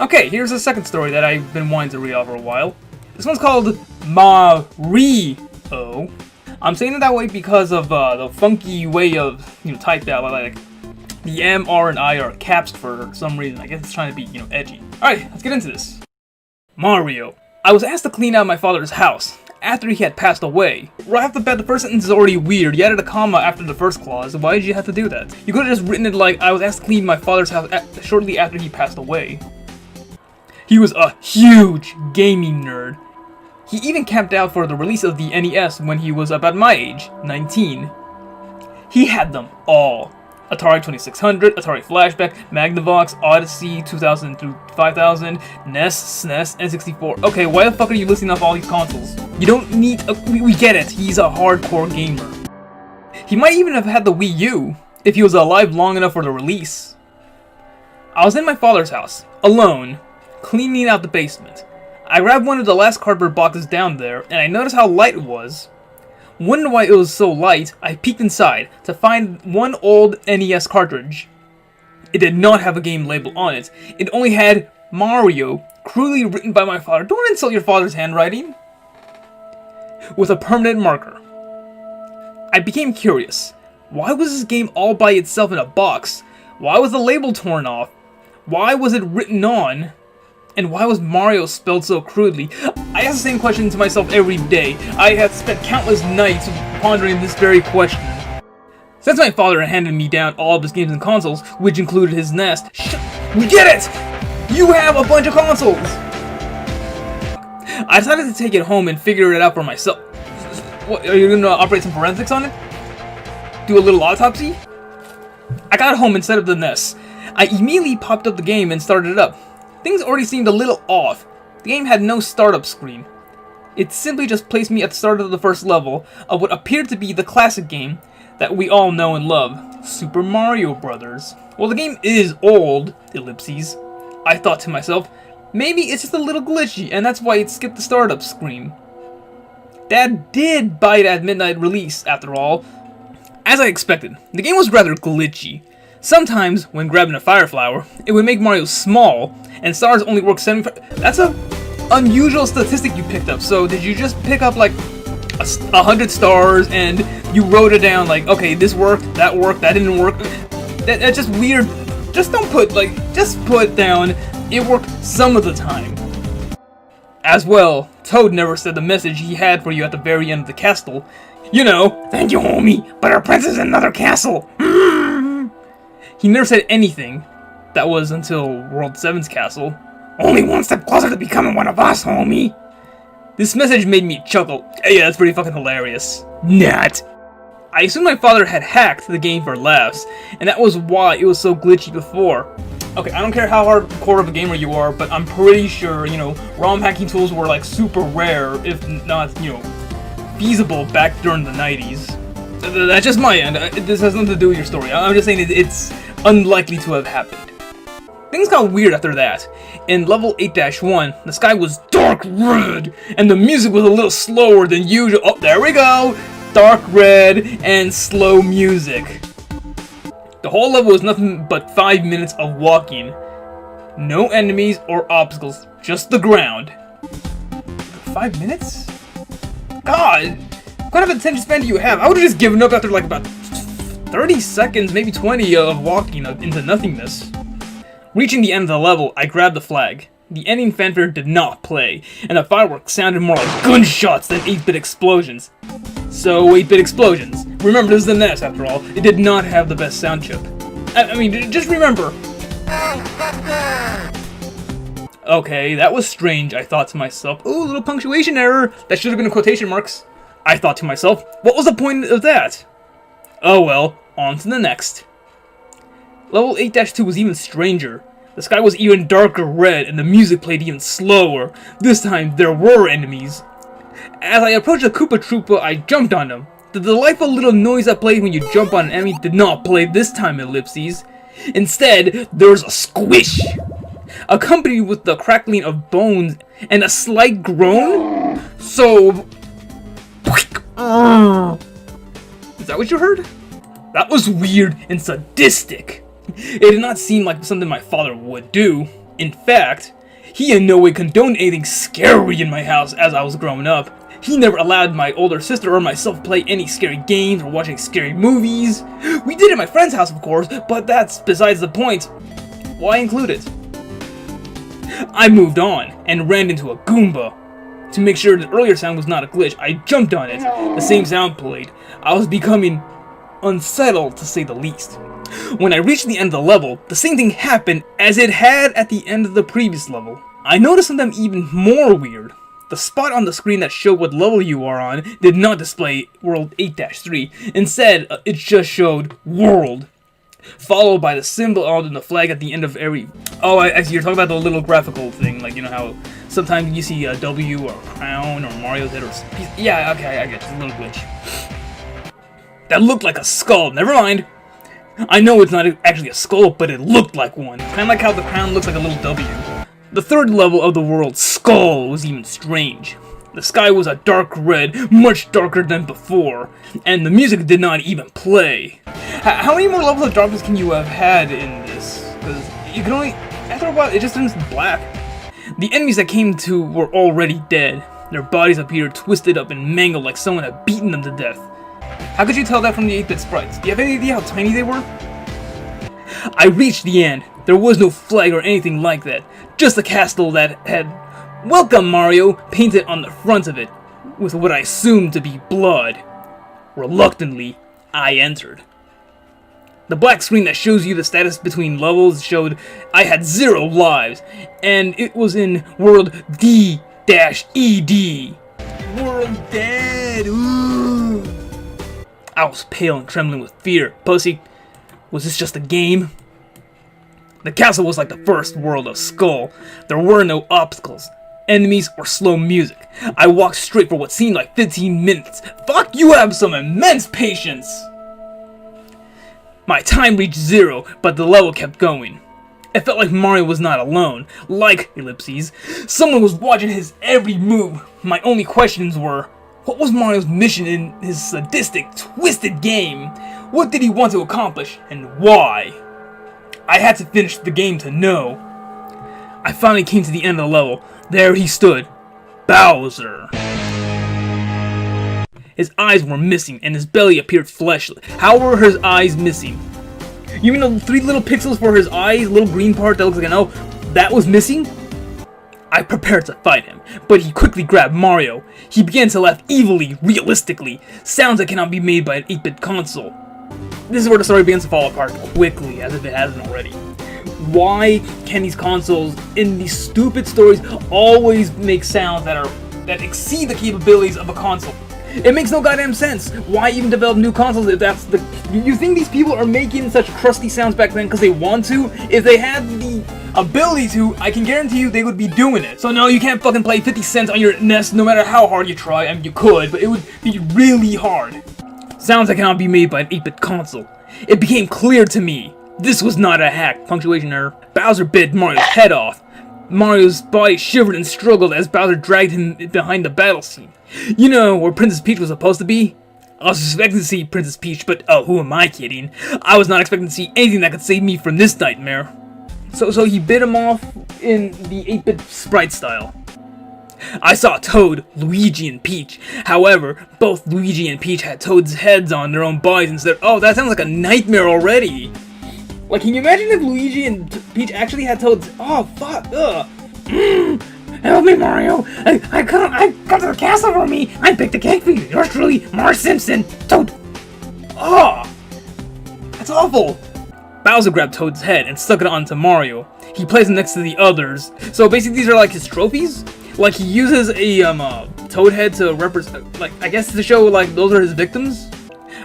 Okay, here's a second story that I've been wanting to read out for a while. This one's called MaRiO. I'm saying it that way because of the funky way of, type that, like, the M, R, and I are caps for some reason. I guess it's trying to be, edgy. Alright, let's get into this. MaRiO. I was asked to clean out my father's house after he had passed away. Right off the bat, the first sentence is already weird. You added a comma after the first clause. Why did you have to do that? You could have just written it like, I was asked to clean my father's house shortly after he passed away. He was a huge gaming nerd. He even camped out for the release of the NES when he was about my age, 19. He had them all. Atari 2600, Atari Flashback, Magnavox, Odyssey, 2000 through 5000, NES, SNES, N64. Okay, why the fuck are you listing off all these consoles? You don't need we get it, he's a hardcore gamer. He might even have had the Wii U, if he was alive long enough for the release. I was in my father's house, alone, cleaning out the basement. I grabbed one of the last cardboard boxes down there, and I noticed how light it was. Wondering why it was so light, I peeked inside to find one old NES cartridge. It did not have a game label on it. It only had MaRiO, crudely written by my father. Don't insult your father's handwriting! With a permanent marker. I became curious. Why was this game all by itself in a box? Why was the label torn off? Why was it written on? And why was MaRiO spelled so crudely? I ask the same question to myself every day. I have spent countless nights pondering this very question. Since my father had handed me down all of his games and consoles, which included his NES, we get it! You have a bunch of consoles! I decided to take it home and figure it out for myself. What, are you gonna operate some forensics on it? Do a little autopsy? I got it home and set up the NES. I immediately popped up the game and started it up. Things already seemed a little off. The game had no startup screen. It simply just placed me at the start of the first level of what appeared to be the classic game that we all know and love, Super Mario Bros. Well, the game is old, ellipses. I thought to myself, maybe it's just a little glitchy and that's why it skipped the startup screen. Dad did buy it at midnight release, after all. As I expected, the game was rather glitchy. Sometimes, when grabbing a fire flower, it would make Mario small, and stars only work 75. That's a unusual statistic you picked up. So did you just pick up like 100 stars and you wrote it down like, okay, this worked, that didn't work? That's just weird. Just don't put just put down, it worked some of the time. As well, Toad never said the message he had for you at the very end of the castle. You know, thank you, homie, but our prince is in another castle. He never said anything. That was until World 7's castle. Only one step closer to becoming one of us, homie. This message made me chuckle. Yeah, that's pretty fucking hilarious. Not. I assumed my father had hacked the game for laughs, and that was why it was so glitchy before. Okay, I don't care how hardcore of a gamer you are, but I'm pretty sure, ROM hacking tools were like super rare, if not, feasible back during the 90s. That's just my end. This has nothing to do with your story. I'm just saying it's unlikely to have happened. Things got weird after that. In level 8-1, the sky was dark red, and the music was a little slower than usual. Oh, there we go! Dark red and slow music. The whole level was nothing but 5 minutes of walking. No enemies or obstacles, just the ground. 5 minutes? God! What kind of attention span do you have? I would have just given up after like about 30 seconds, maybe 20 of walking into nothingness. Reaching the end of the level, I grabbed the flag. The ending fanfare did not play, and the fireworks sounded more like gunshots than 8-bit explosions. So, 8-bit explosions. Remember, this is the NES after all. It did not have the best sound chip. I mean, just remember. Okay, that was strange, I thought to myself. Ooh, little punctuation error. That should have been in quotation marks. I thought to myself, what was the point of that? Oh well, on to the next. Level 8-2 was even stranger. The sky was even darker red, and the music played even slower. This time, there were enemies. As I approached a Koopa Troopa, I jumped on them. The delightful little noise that plays when you jump on an enemy did not play this time, ellipses. Instead, there was a squish, accompanied with the crackling of bones and a slight groan. So... Is that what you heard? That was weird and sadistic. It did not seem like something my father would do. In fact, he in no way condoned anything scary in my house as I was growing up. He never allowed my older sister or myself play any scary games or watching scary movies. We did at my friend's house, of course, but that's besides the point. Why include it? I moved on and ran into a Goomba. To make sure the earlier sound was not a glitch, I jumped on it. The same sound played. I was becoming unsettled, to say the least. When I reached the end of the level, the same thing happened as it had at the end of the previous level. I noticed something even more weird. The spot on the screen that showed what level you are on did not display World 8-3. Instead, it just showed World, followed by the symbol on the flag at the end of every... Oh, I see, you're talking about the little graphical thing, like, you know how sometimes you see a W or a crown or Mario's head or... Yeah, okay, I get it, it's a little glitch. That looked like a skull, never mind. I know it's not actually a skull, but it looked like one. Kind of like how the crown looks like a little W. The third level of the world, Skull, was even strange. The sky was a dark red, much darker than before, and the music did not even play. How many more levels of darkness can you have had in this? Because you can only... After a while, it just turns black. The enemies that came to were already dead. Their bodies appeared twisted up and mangled like someone had beaten them to death. How could you tell that from the 8-bit sprites? Do you have any idea how tiny they were? I reached the end. There was no flag or anything like that. Just a castle that had "Welcome Mario" painted on the front of it, with what I assumed to be blood. Reluctantly, I entered. The black screen that shows you the status between levels showed I had 0 lives, and it was in World D-ED. World dead, ooh. I was pale and trembling with fear. Pussy, was this just a game? The castle was like the first world of Skull. There were no obstacles, enemies, or slow music. I walked straight for what seemed like 15 minutes. Fuck, you have some immense patience! My time reached 0, but the level kept going. It felt like Mario was not alone. Like ellipses, someone was watching his every move. My only questions were, what was Mario's mission in his sadistic, twisted game? What did he want to accomplish, and why? I had to finish the game to know. I finally came to the end of the level. There he stood. Bowser. His eyes were missing, and his belly appeared fleshly. How were his eyes missing? You mean the 3 little pixels for his eyes, little green part that looks like an O, that was missing? I prepared to fight him, but he quickly grabbed Mario. He began to laugh evilly, realistically, sounds that cannot be made by an 8-bit console. This is where the story begins to fall apart quickly, as if it hasn't already. Why can these consoles, in these stupid stories, always make sounds that exceed the capabilities of a console? It makes no goddamn sense. Why even develop new consoles if that's the... You think these people are making such crusty sounds back then because they want to? If they had the ability to, I can guarantee you they would be doing it. So no, you can't fucking play 50 Cent on your NES no matter how hard you try. I mean, you could, but it would be really hard. Sounds that cannot be made by an 8-bit console. It became clear to me. This was not a hack. Punctuation error. Bowser bit Mario's head off. Mario's body shivered and struggled as Bowser dragged him behind the battle scene. You know where Princess Peach was supposed to be? I was expecting to see Princess Peach, but oh, who am I kidding? I was not expecting to see anything that could save me from this nightmare. So he bit him off in the 8-bit sprite style. I saw Toad, Luigi, and Peach. However, both Luigi and Peach had Toad's heads on their own bodies instead. Oh, that sounds like a nightmare already. Like, can you imagine if Luigi and Peach actually had Toad's... Oh, fuck, ugh. Help me, Mario. I come to the castle for me. I picked the cake for you. Yours truly, Mar Simpson. Toad. Oh, that's awful. Bowser grabbed Toad's head and stuck it onto Mario. He placed it next to the others. So basically these are like his trophies? Like he uses a Toad head to represent, like, I guess to show like those are his victims?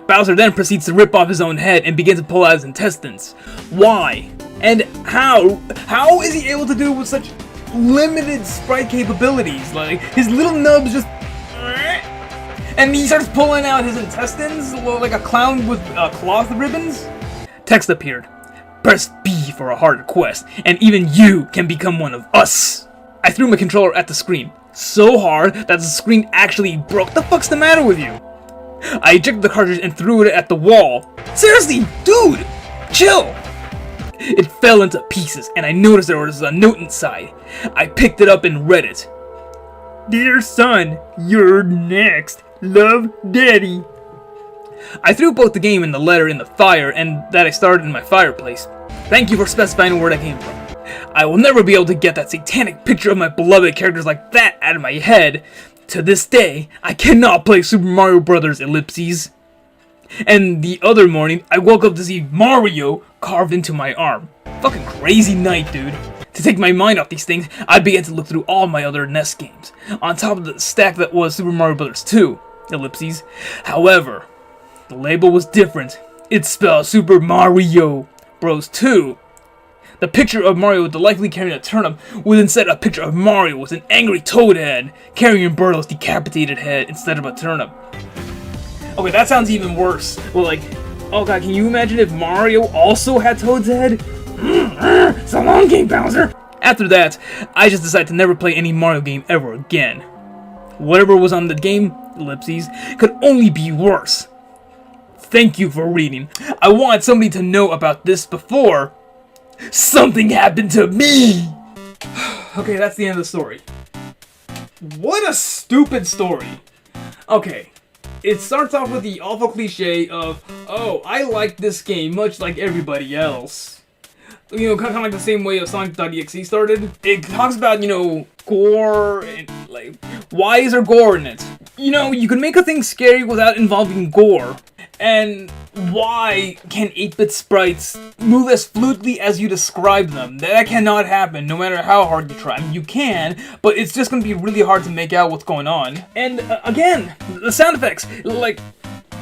Bowser then proceeds to rip off his own head and begins to pull out his intestines. Why? And how? How is he able to do it with such limited sprite capabilities? Like, his little nubs just... And he starts pulling out his intestines like a clown with cloth ribbons? Text appeared. Press B for a harder quest, and even you can become one of us. I threw my controller at the screen, so hard that the screen actually broke. The fuck's the matter with you? I ejected the cartridge and threw it at the wall. Seriously, dude, chill. It fell into pieces, and I noticed there was a note inside. I picked it up and read it. Dear son, you're next. Love, Daddy. I threw both the game and the letter in the fire, and that I started in my fireplace. Thank you for specifying where that came from. I will never be able to get that satanic picture of my beloved characters like that out of my head. To this day, I cannot play Super Mario Bros. Ellipses. And the other morning, I woke up to see MaRIo carved into my arm. Fucking crazy night, dude. To take my mind off these things, I began to look through all my other NES games, on top of the stack that was Super Mario Bros. 2, Ellipses. However, the label was different. It spelled Super Mario Bros. 2. The picture of Mario with the likely carrying a turnip was instead a picture of Mario with an angry toad head, carrying Birdo's decapitated head instead of a turnip. Okay, that sounds even worse. Well, like, oh god, can you imagine if Mario also had Toad's head? So long, King Bowser! After that, I just decided to never play any Mario game ever again. Whatever was on the game, Ellipses, could only be worse. Thank you for reading. I wanted somebody to know about this before something happened to me! Okay, that's the end of the story. What a stupid story. Okay, it starts off with the awful cliche of, oh, I like this game much like everybody else. You know, kind of like the same way of Sonic.exe started. It talks about, you know, gore, and, like, why is there gore in it? You know, you can make a thing scary without involving gore. And why can 8-bit sprites move as fluidly as you describe them? That cannot happen, no matter how hard you try. I mean, you can, but it's just going to be really hard to make out what's going on. And, again, the sound effects, like,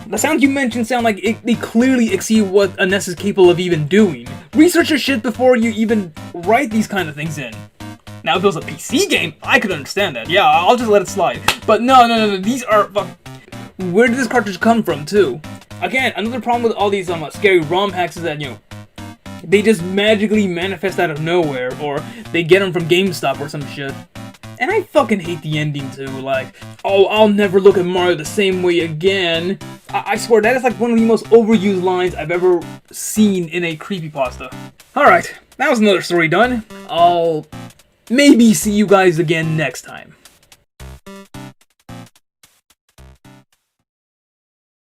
the sounds you mentioned sound like they clearly exceed what a NES is capable of even doing. Research your shit before you even write these kind of things in. Now, if it was a PC game, I could understand that. Yeah, I'll just let it slide. But no, these are... Where did this cartridge come from, too? Again, another problem with all these scary ROM hacks is that, you know, they just magically manifest out of nowhere, or they get them from GameStop or some shit. And I fucking hate the ending, too. Like, oh, I'll never look at Mario the same way again. I swear, that is like one of the most overused lines I've ever seen in a creepypasta. Alright, that was another story done. I'll maybe see you guys again next time.